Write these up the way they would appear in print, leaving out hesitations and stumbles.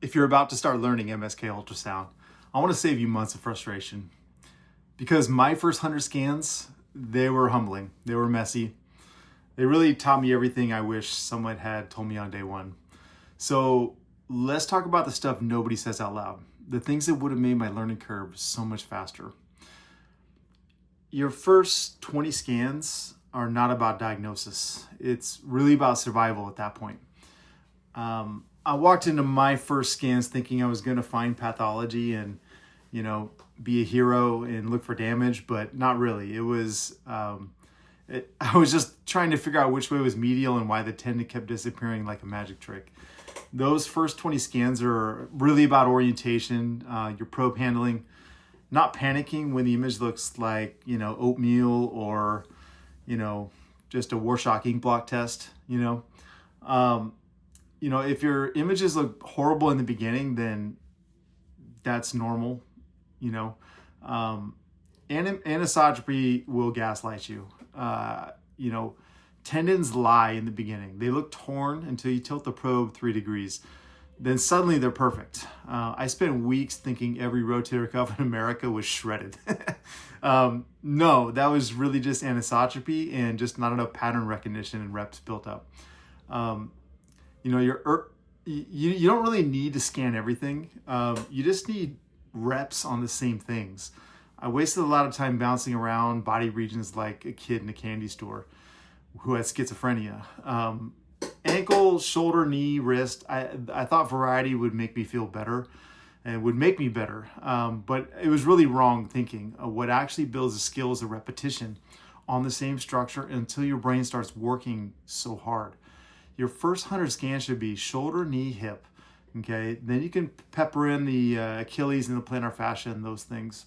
If you're about to start learning MSK Ultrasound, I want to save you months of frustration. Because my first 100 scans, they were humbling. They were messy. They really taught me everything I wish someone had told me on day one. So let's talk about the stuff nobody says out loud. The things that would have made my learning curve so much faster. Your first 20 scans are not about diagnosis. It's really about survival at that point. I walked into my first scans thinking I was going to find pathology and, be a hero and look for damage, but not really. It was, I was just trying to figure out which way was medial and why the tendon kept disappearing like a magic trick. Those first 20 scans are really about orientation, your probe handling, not panicking when the image looks like, oatmeal or, just a Warshak ink block test, if your images look horrible in the beginning, then that's normal, Anisotropy will gaslight you. Tendons lie in the beginning. They look torn until you tilt the probe 3 degrees. Then suddenly they're perfect. I spent weeks thinking every rotator cuff in America was shredded. No, that was really just anisotropy and just not enough pattern recognition and reps built up. You don't really need to scan everything. You just need reps on the same things. I wasted a lot of time bouncing around body regions like a kid in a candy store who had schizophrenia. Ankle, shoulder, knee, wrist. I thought variety would make me feel better and would make me better. But it was really wrong thinking. What actually builds a skill is a repetition on the same structure until your brain starts working so hard. Your first 100 scans should be shoulder, knee, hip. Okay, then you can pepper in the Achilles and the plantar fascia and those things.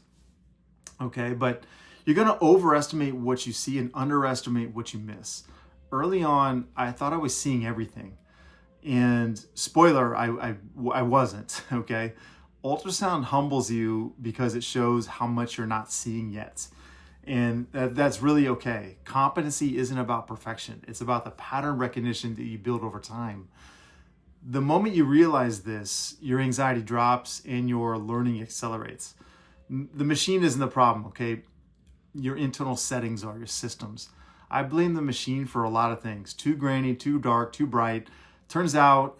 Okay, but you're going to overestimate what you see and underestimate what you miss. Early on, I thought I was seeing everything. And spoiler, I wasn't, okay? Ultrasound humbles you because it shows how much you're not seeing yet. And that's really okay. Competency isn't about perfection. It's about the pattern recognition that you build over time. The moment you realize this, your anxiety drops and your learning accelerates. The machine isn't the problem, okay? Your internal settings are, your systems. I blame the machine for a lot of things. Too grainy, too dark, too bright. Turns out,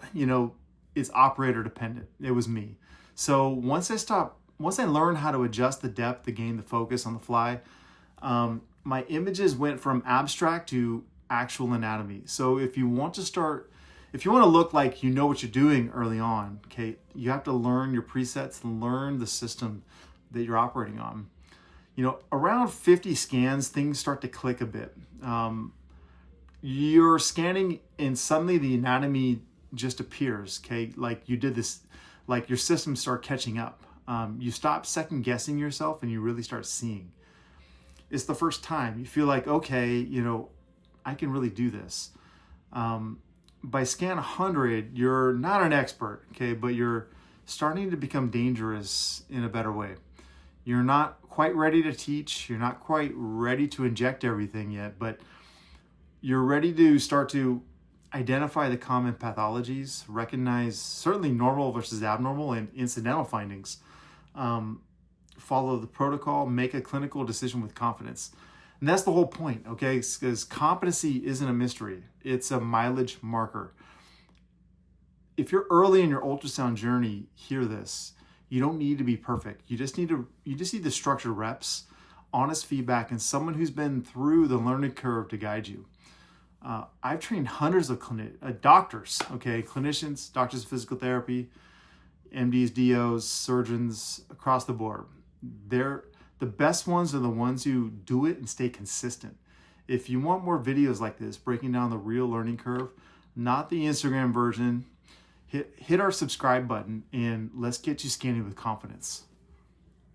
it's operator dependent. It was me. So once I learned how to adjust the depth to gain the focus on the fly, my images went from abstract to actual anatomy. So if you want to look like you know what you're doing early on, okay, you have to learn your presets and learn the system that you're operating on. Around 50 scans, things start to click a bit. You're scanning and suddenly the anatomy just appears, okay? Like you did this, like your systems start catching up. You stop second guessing yourself and you really start seeing. It's the first time you feel like, okay, I can really do this. By scan 100, you're not an expert, okay, but you're starting to become dangerous in a better way. You're not quite ready to teach. You're not quite ready to inject everything yet, but you're ready to start to identify the common pathologies, recognize certainly normal versus abnormal and incidental findings, follow the protocol, make a clinical decision with confidence. And that's the whole point, okay? Because competency isn't a mystery. It's a mileage marker. If you're early in your ultrasound journey, hear this. You don't need to be perfect. You just need to structure reps, honest feedback, and someone who's been through the learning curve to guide you. I've trained hundreds of doctors, okay, clinicians, doctors of physical therapy, MDs, DOs, surgeons across the board. The best ones are the ones who do it and stay consistent. If you want more videos like this, breaking down the real learning curve, not the Instagram version, hit our subscribe button and let's get you scanning with confidence.